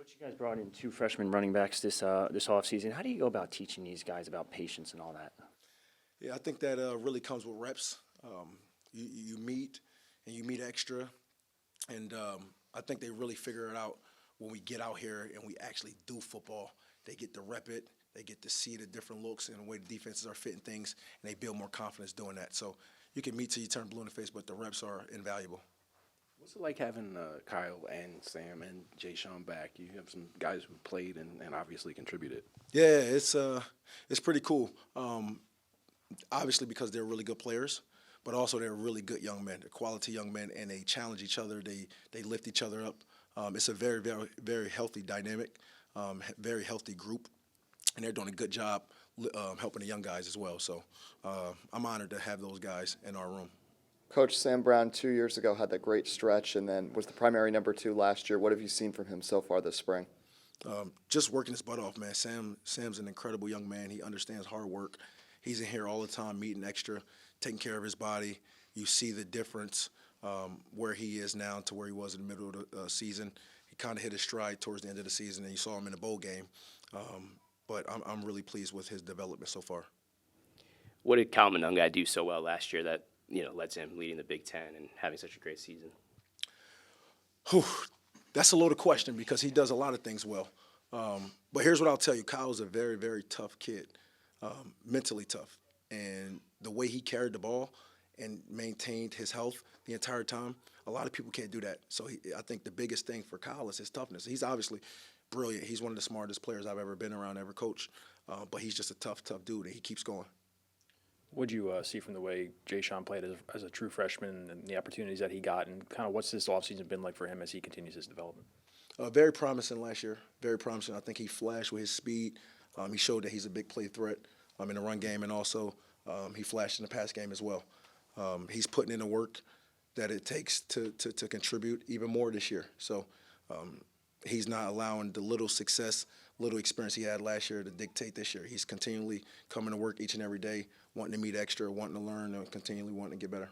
Coach, you guys brought in two freshman running backs this offseason. How do you go about teaching these guys about patience and all that? Yeah, I think that really comes with reps. You meet and you meet extra, and I think they really figure it out when we get out here and we actually do football. They get to rep it, they get to see the different looks and the way the defenses are fitting things, and they build more confidence doing that. So you can meet till you turn blue in the face, but the reps are invaluable. What's it like having Kyle and Sam and Jay Sean back? You have some guys who played and obviously contributed. Yeah, it's pretty cool. Obviously because they're really good players, but also they're really good young men. They're quality young men, and they challenge each other. They lift each other up. It's a very, very, very healthy dynamic, very healthy group, and they're doing a good job helping the young guys as well. So I'm honored to have those guys in our room. Coach Sam Brown 2 years ago had that great stretch and then was the primary number 2 last year. What have you seen from him so far this spring? Just working his butt off, man. Sam's an incredible young man. He understands hard work. He's in here all the time, meeting extra, taking care of his body. You see the difference where he is now to where he was in the middle of the season. He kind of hit his stride towards the end of the season, and you saw him in the bowl game. But I'm really pleased with his development so far. What did Kyle Monunga do so well last year that led to him leading the Big Ten and having such a great season? Whew, that's a loaded question because he does a lot of things well. But here's what I'll tell you. Kyle's a very, very tough kid, mentally tough. And the way he carried the ball and maintained his health the entire time, a lot of people can't do that. So I think the biggest thing for Kyle is his toughness. He's obviously brilliant. He's one of the smartest players I've ever been around, ever coached. But he's just a tough, tough dude, and he keeps going. What'd you see from the way Jay Sean played as a true freshman and the opportunities that he got, and kind of what's this offseason been like for him as he continues his development? Very promising last year, very promising. I think he flashed with his speed. He showed that he's a big play threat in the run game, and also he flashed in the pass game as well. He's putting in the work that it takes to contribute even more this year. So he's not allowing the little success, little experience he had last year to dictate this year. He's continually coming to work each and every day, wanting to meet extra, wanting to learn, and continually wanting to get better.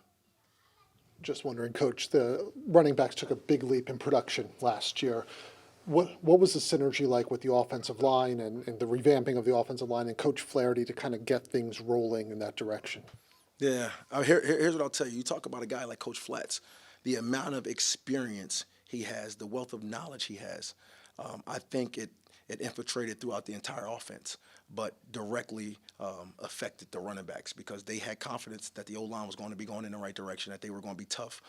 Just wondering, Coach, the running backs took a big leap in production last year. What was the synergy like with the offensive line and the revamping of the offensive line and Coach Flaherty to kind of get things rolling in that direction? Yeah, here's what I'll tell you. You talk about a guy like Coach Flats, the amount of experience he has, the wealth of knowledge he has. I think it infiltrated throughout the entire offense, but directly affected the running backs because they had confidence that the O-line was going to be going in the right direction, that they were going to be tough,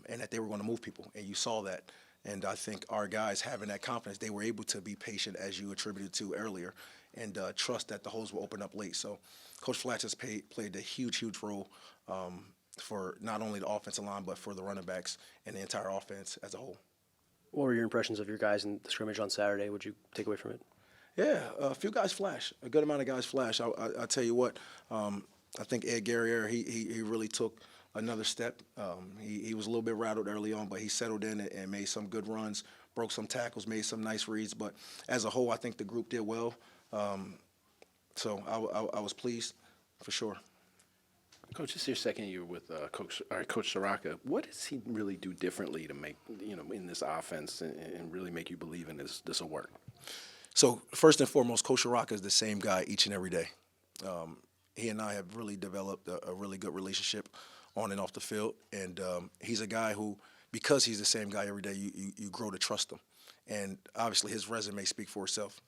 and that they were going to move people. And you saw that. And I think our guys having that confidence, they were able to be patient, as you attributed to earlier, and trust that the holes will open up late. So Coach Flats has played a huge, huge role for not only the offensive line, but for the running backs and the entire offense as a whole. What were your impressions of your guys in the scrimmage on Saturday? What'd you take away from it? Yeah, a few guys flash. A good amount of guys flash. I tell you what, I think Ed Guerriere, he really took another step. He was a little bit rattled early on, but he settled in and made some good runs, broke some tackles, made some nice reads. But as a whole, I think the group did well. So I was pleased for sure. Coach, this is your second year with Coach Soraka. What does he really do differently to make, in this offense and really make you believe in this will work? So first and foremost, Coach Soraka is the same guy each and every day. He and I have really developed a really good relationship on and off the field, and he's a guy who, because he's the same guy every day, you grow to trust him. And obviously his resume speaks for itself.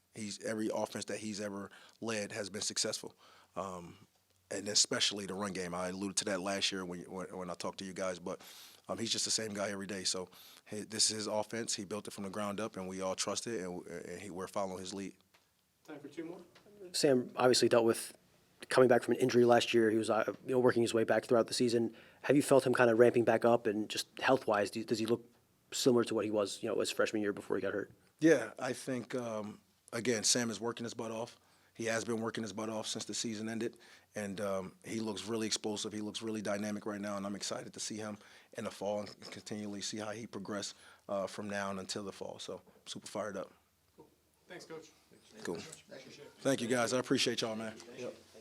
Every offense that he's ever led has been successful. And especially the run game. I alluded to that last year when I talked to you guys, but he's just the same guy every day. So this is his offense. He built it from the ground up, and we all trust it, and we're following his lead. Time for two more. Sam obviously dealt with coming back from an injury last year. He was working his way back throughout the season. Have you felt him kind of ramping back up, and just health-wise, does he look similar to what he was his freshman year before he got hurt? Yeah, I think, again, Sam is working his butt off. He has been working his butt off since the season ended, and he looks really explosive. He looks really dynamic right now, and I'm excited to see him in the fall and continually see how he progresses from now until the fall. So super fired up. Cool. Thanks, Coach. Cool. Thank you, guys. I appreciate y'all, man. Yep.